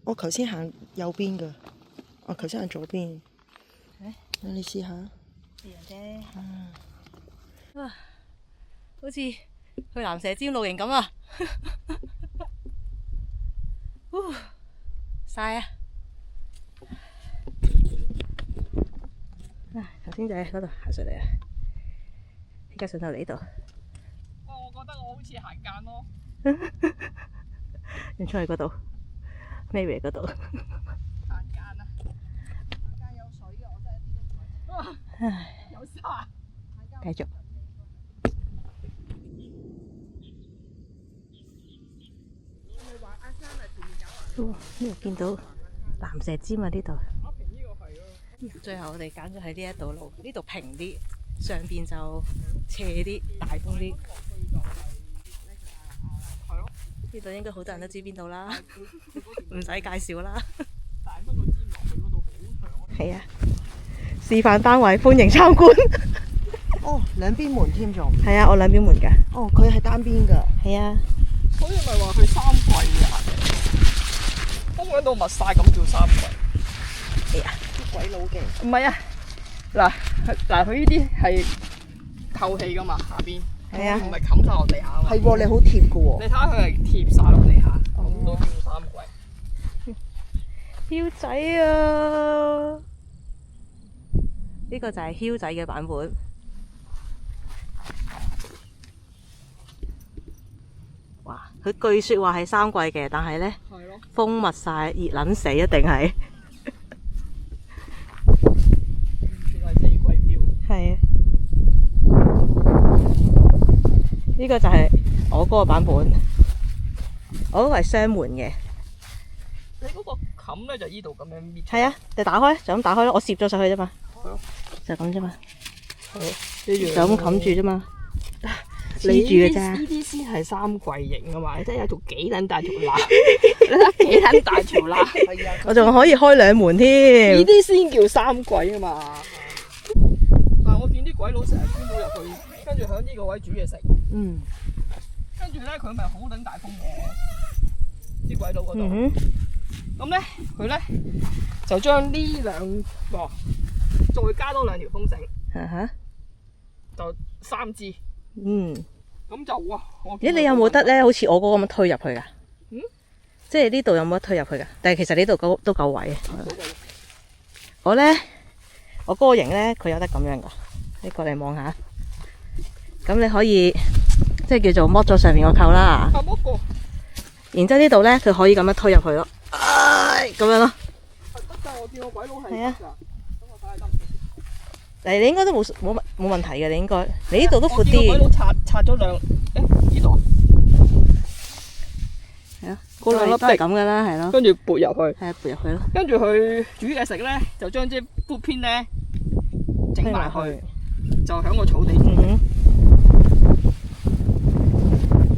我頭先行右邊㗎，我頭先行左邊。你試下。一樣啫。哇！好似去蚺蛇尖露營咁啊！曬啊！頭先就喺嗰度行上嚟啊，而家上到嚟呢度。我覺得我好似行間咯。你出去嗰度 ，Mary 嗰度。行間啊！行間有水嘅，我真係一啲都唔係。唉，有沙。繼續。呢度見到蚺蛇尖啊！呢度。最後我哋揀咗喺呢一度路，呢度平啲，上邊就斜啲，大風啲。呢度應該好多人都知邊度啦，唔使介紹啦。大風個尖落去嗰度好長。係啊，示範單位歡迎參觀。哦，兩邊門添仲。係啊，我兩邊門㗎。哦，佢係單邊㗎。係啊。所以咪話佢三季啊！我揾到密晒咁叫三季。係啊。鬼佬嘅。唔係啊，嗱，佢呢啲係透氣噶嘛，下邊。係啊。唔係冚晒落地下啊嘛。係喎，你好貼㗎喎。你睇下佢係貼晒落地下，咁都叫三季。囂仔啊！呢個就係囂仔嘅版本。哇！佢據說話係三季嘅，但係咧封密晒，熱撚死一定係。全係四季標。係啊。呢個就係我嗰個版本，我嗰個係雙門嘅。你嗰個冚咧就依度咁樣搣。係啊，就打開，就咁打開咯。我攝咗上去啫嘛。係咯。就咁啫嘛。一樣。就咁冚住啫嘛。你黐住嘅啫。呢啲先係三季型啊嘛！你睇下條幾撚大條罅，你睇幾撚大條罅。係啊。我仲可以開兩門添。呢啲先叫三季啊嘛！但係我見啲鬼佬成日捐到入去，跟住喺呢個位煮嘢食。嗯。跟住咧，佢咪好撚大風嘅啲鬼佬嗰度。咁咧，佢咧就將呢兩個再加多兩條風繩。就3支。咁就哇！咦，你有冇得咧？好似我嗰個咁推入去噶？即係呢度有冇得推入去噶？但係其實呢度都夠位。我嗰個型咧，佢有得咁樣噶。你過嚟望下。咁你可以即係叫做剝咗上面個扣啦。剝過。然之後呢度咧，佢可以咁樣推入去咯。咁樣咯。係得㗎，我見個鬼佬係得㗎。係啊。咁我睇下得唔得？你應該都冇問題嘅，你應該。你呢度都闊啲。我見個鬼佬拆咗兩，呢度。係啊，嗰兩粒都係咁噶啦，係咯。跟住撥入去。係啊，撥入去咯。跟住佢煮嘢食咧，就將啲布片咧整埋去，就喺個草地中。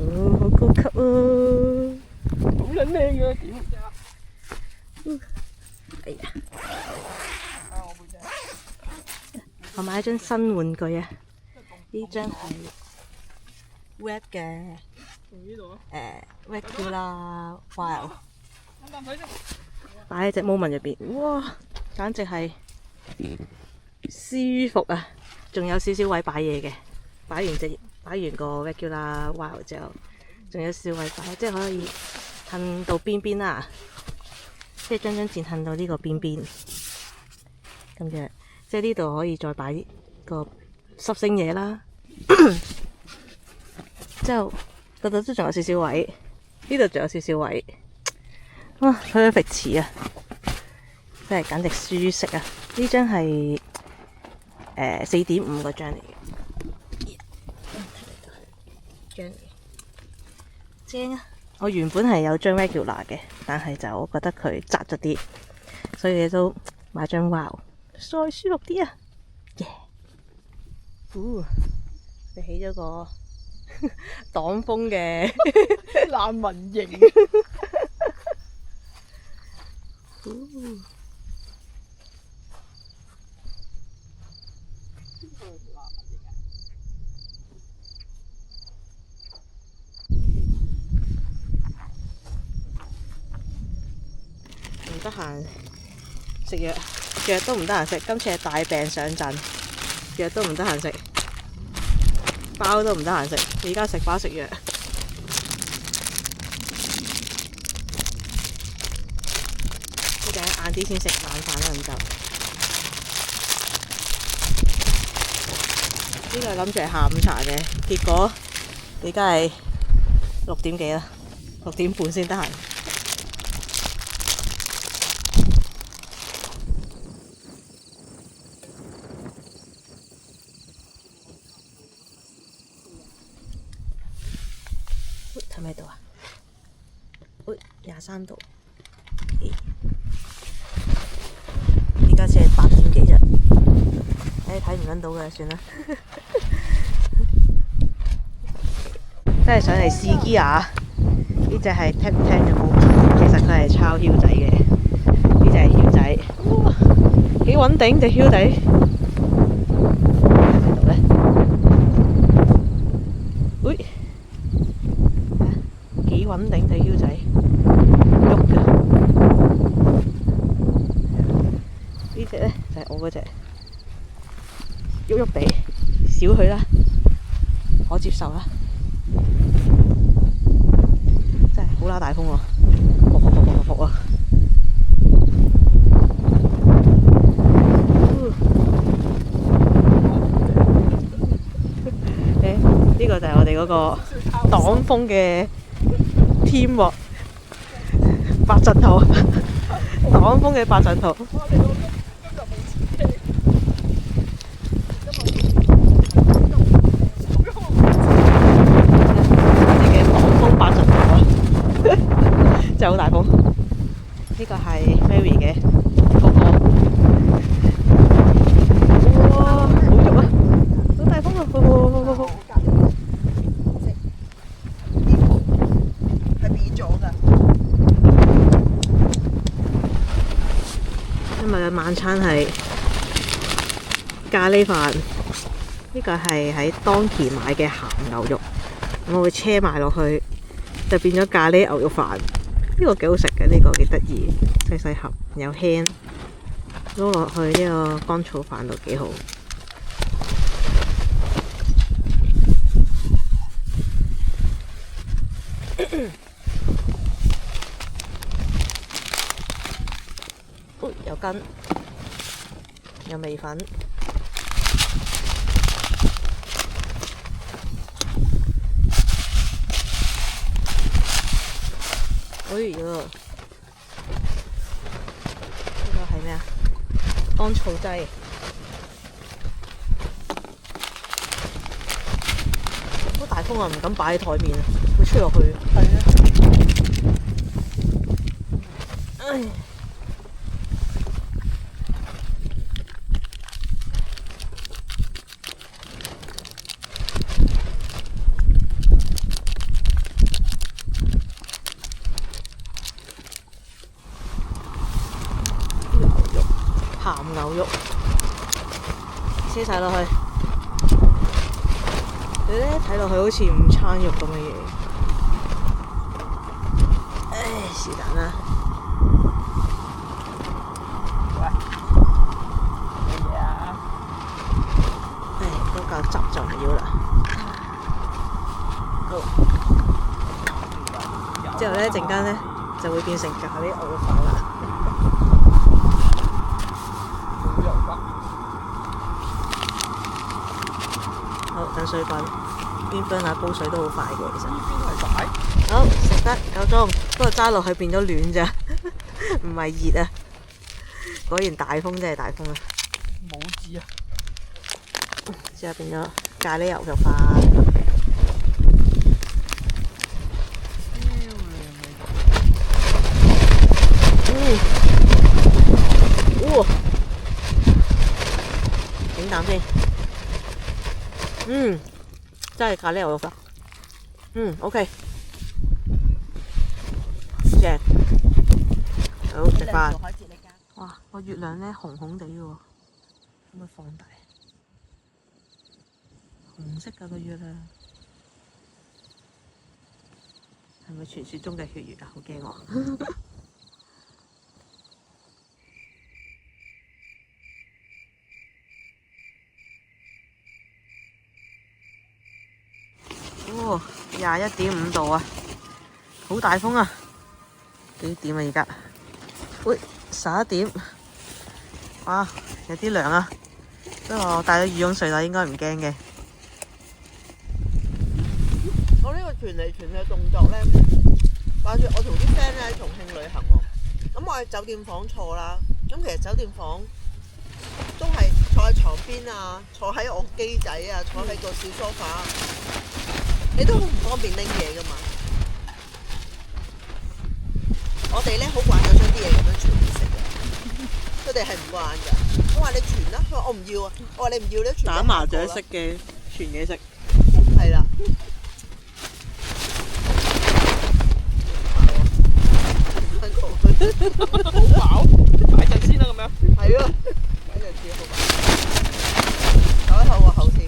哦，好高級啊！好撚靚嘅，點啫？哎呀！我買咗張新玩具啊！呢張係 Red 嘅，Regular Wild，擺喺隻 Moment 入邊，哇！簡直係舒服啊！仲有少少位擺嘢嘅，擺完個 Regular Wild 之後，仲有少少位擺，即係可以褪到邊邊啦，即係將張墊褪到呢個邊邊，咁樣。即係呢度可以再擺個濕星嘢啦，之後嗰度都仲有少少位，呢度仲有少少位，哇！perfect 池啊，真係簡直舒適啊！呢張係4.5個張嚟嘅，張嚟正啊！我原本係有張 regular 嘅，但係就我覺得佢窄咗啲，所以都買張 wow。再舒服啲啊！耶！你起咗個擋風嘅難民營。得閒食藥，藥都唔得閒食。今次係大病上陣，藥都唔得閒食，包都唔得閒食。而家食包食藥。呢陣晏啲先食晚飯啦，咁就呢個係諗住係下午茶嘅，結果而家係6點幾啦，6點半先得閒。睇唔睇到啊？23度。而家先係8點幾啫，睇唔撚到嘅算啦。真係上嚟試機啊！呢隻係 Tap Tangible， 其實佢係抄囂仔嘅。呢隻係囂仔，哇，幾穩定隻囂仔。睇到咧？喂，幾穩定隻囂仔，喐嘅。呢隻咧就係我嗰隻，喐喐地，少佢啦，可接受啦。真係好乸大風喎，撲啊！呢個就係我哋嗰個擋風嘅 team 喎，八陣圖，擋風嘅八陣圖。真係好大風，呢個係 Mary 嘅哥哥。哇，好喐啊！好大風啊！好。係變咗㗎。今日嘅晚餐係咖喱飯，呢個係喺當期買嘅鹹牛肉，我會車埋落去，就變咗咖喱牛肉飯。呢個幾好食嘅，呢個幾得意，細細盒又輕，撈落去呢個乾炒飯度幾好。有羹，有味粉。哎呀！呢個係咩啊？乾草劑。好大風啊！唔敢擺喺台面啊，會吹落去。係啊。唉。鹹牛肉，黐晒落去。你咧睇落去好似午餐肉咁嘅嘢，唉，是但啦。喂，乜嘢啊？唉，嗰嚿汁就唔要啦。好，之後咧陣間咧就會變成咖喱牛肉飯啦。好，等水滾，邊邊下煲水都好快嘅，其實。呢邊係大。好，食得夠鐘，不過揸落去變咗暖咋，唔係熱啊！果然大風真係大風啊！冇字啊！之後變咗咖喱牛肉飯。哇！整啖先。真係咖喱牛肉飯。OK。正。好，食飯。哇！個月亮咧紅紅地嘅喎，可唔可以放大？紅色㗎個月亮，係咪傳説中嘅血月啊？好驚我。21.5度啊，好大風啊！幾點啊而家？喂，11點，哇，有啲涼啊！不過我帶咗羽絨睡袋應該唔驚嘅。我呢個傳嚟傳去嘅動作咧，話説我同啲 friend 咧喺重慶旅行喎，咁我喺酒店房坐啦，咁其實酒店房都係坐喺床邊啊，坐喺我機仔啊，坐喺個小梳化，你都好唔方便拎嘢噶嘛。我哋咧好慣咗將啲嘢咁樣傳嚟食嘅，佢哋係唔慣㗎。我話你傳啦，佢話我唔要啊。我話你唔要你傳。打麻雀式嘅傳嘢食。係啦。好飽，擺陣先啦咁樣。係啊，擺陣先好飽。唞一唞個口先。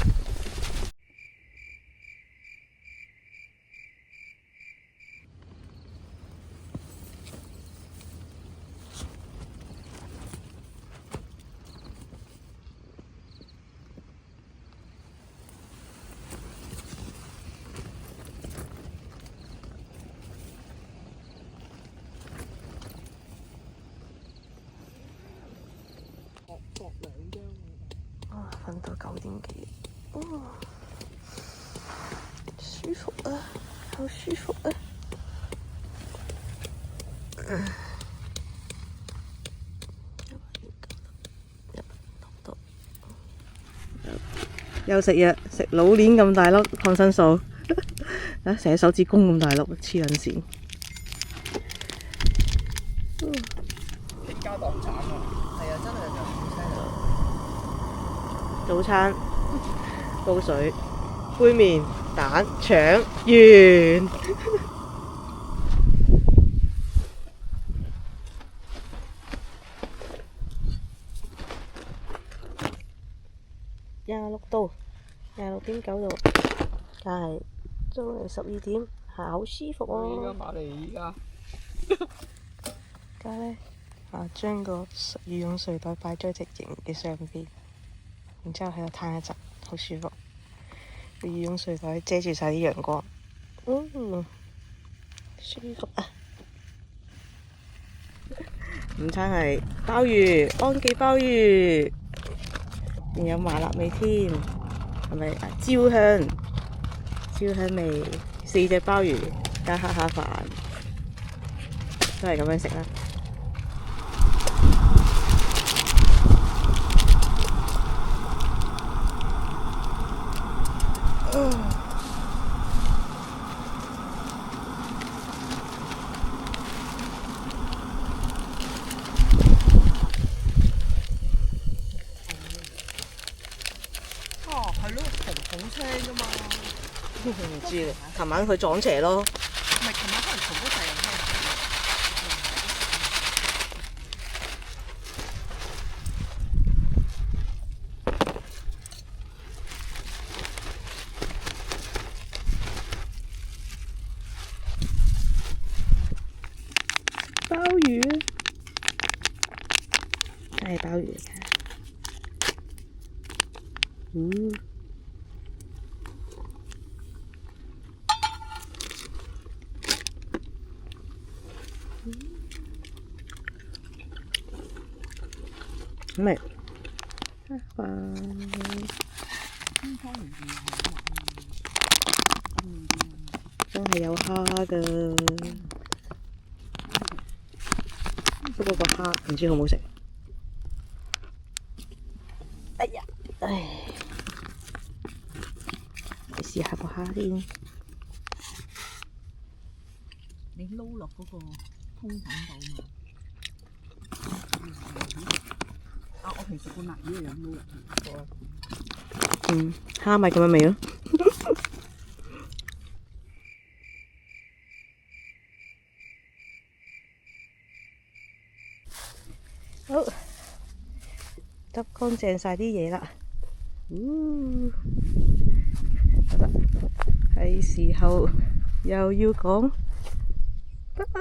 瞓到9點幾，舒服啊，好舒服啊！又食藥，食老鏈咁大粒抗生素，啊，成隻手指公咁大粒，黐撚線。傾家蕩產啊！係啊，真係㗎。早餐煲水、杯麵、蛋、腸完。26度，26.9度，但係都係12點，好舒服喎。依家買嚟依家。而家咧將個羽絨睡袋擺咗喺隻型嘅上邊。然之後喺度攤一陣，好舒服。個羽絨睡袋遮住晒啲陽光，舒服啊！午餐係鮑魚，安記鮑魚，仲有麻辣味添，係咪焦香味？4隻鮑魚加黑蝦飯，都係咁樣食啦。係咯，紅青㗎嘛。唔知咧，琴晚佢撞邪咯。唔係，琴晚可能重咗第二日鮑魚，係鮑魚嚟㗎。咁咪真係有蝦㗎，不過個蝦唔知好唔好食。哎呀，唉，你試下個蝦先。你撈落嗰個通粉度嘛？啊！我平時個辣魚係咁撈入去。蝦咪咁樣味咯。好，執乾淨晒啲嘢啦。好啦，係時候又要講拜拜。